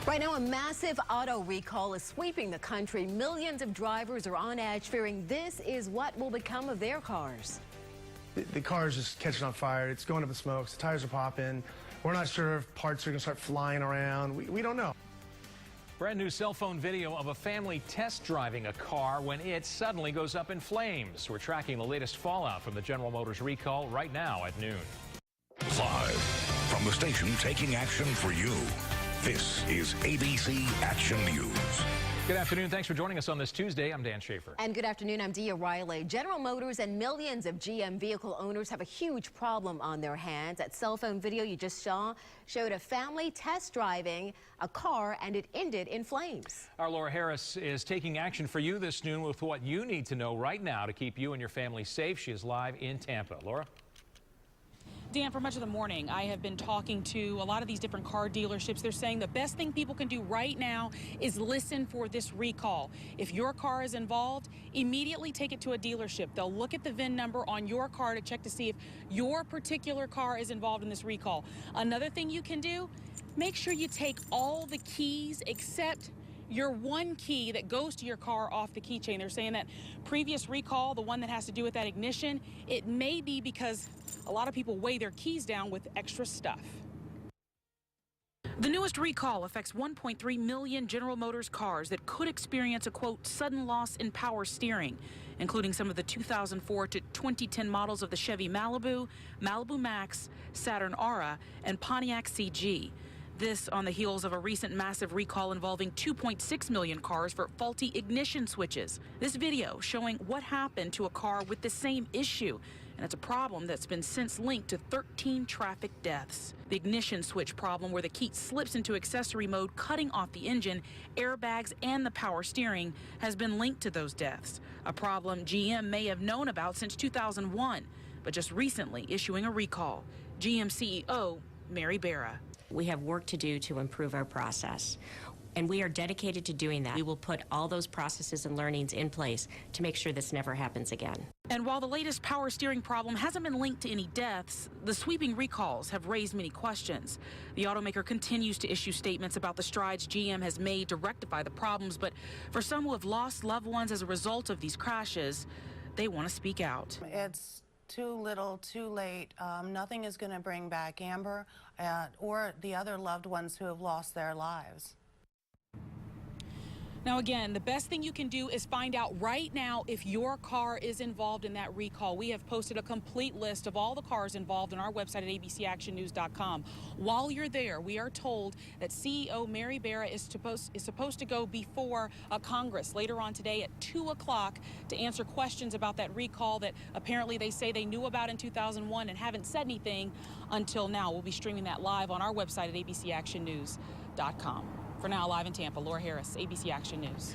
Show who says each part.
Speaker 1: Right now, a massive auto recall is sweeping the country. Millions of drivers are on edge, fearing this is what will become of their cars.
Speaker 2: The car is just catching on fire. It's going up in smoke. The tires are popping. We're not sure if parts are going to start flying around. We don't know.
Speaker 3: Brand new cell phone video of a family test driving a car when it suddenly goes up in flames. We're tracking the latest fallout from the General Motors recall right now at noon.
Speaker 4: Live from the station taking action for you. This is ABC Action News.
Speaker 3: Good afternoon. Thanks for joining us on this Tuesday. I'm Dan Schaefer.
Speaker 1: And good afternoon. I'm Dia Riley. General Motors and millions of GM vehicle owners have a huge problem on their hands. That cell phone video you just saw showed a family test driving a car and it ended in flames.
Speaker 3: Our Laura Harris is taking action for you this noon with what you need to know right now to keep you and your family safe. She is live in Tampa. Laura?
Speaker 5: Dan, for much of the morning, I have been talking to a lot of these different car dealerships. They're saying the best thing people can do right now is listen for this recall. If your car is involved, immediately take it to a dealership. They'll look at the VIN number on your car to check to see if your particular car is involved in this recall. Another thing you can do, make sure you take all the keys except your one key that goes to your car off the keychain. They're saying that previous recall, the one that has to do with that ignition, it may be because a lot of people weigh their keys down with extra stuff. The newest recall affects 1.3 million General Motors cars that could experience a, quote, sudden loss in power steering, including some of the 2004 to 2010 models of the Chevy Malibu, Malibu Max, Saturn Aura, and Pontiac CG. This on the heels of a recent massive recall involving 2.6 million cars for faulty ignition switches. This video showing what happened to a car with the same issue. And it's a problem that's been since linked to 13 traffic deaths. The ignition switch problem, where the key slips into accessory mode, cutting off the engine, airbags, and the power steering, has been linked to those deaths. A problem GM may have known about since 2001, but just recently issuing a recall. GM CEO Mary Barra.
Speaker 6: We have work to do to improve our process, and we are dedicated to doing that. We will put all those processes and learnings in place to make sure this never happens again.
Speaker 5: And while the latest power steering problem hasn't been linked to any deaths, the sweeping recalls have raised many questions. The automaker continues to issue statements about the strides GM has made to rectify the problems, but for some who have lost loved ones as a result of these crashes, they want to speak out.
Speaker 7: It's too little, too late. Nothing is going to bring back Amber or the other loved ones who have lost their lives.
Speaker 5: Now, again, the best thing you can do is find out right now if your car is involved in that recall. We have posted a complete list of all the cars involved on our website at abcactionnews.com. While you're there, we are told that CEO Mary Barra is supposed to go before Congress later on today at 2 o'clock to answer questions about that recall that apparently they say they knew about in 2001 and haven't said anything until now. We'll be streaming that live on our website at abcactionnews.com. For now, live in Tampa, Laura Harris, ABC Action News.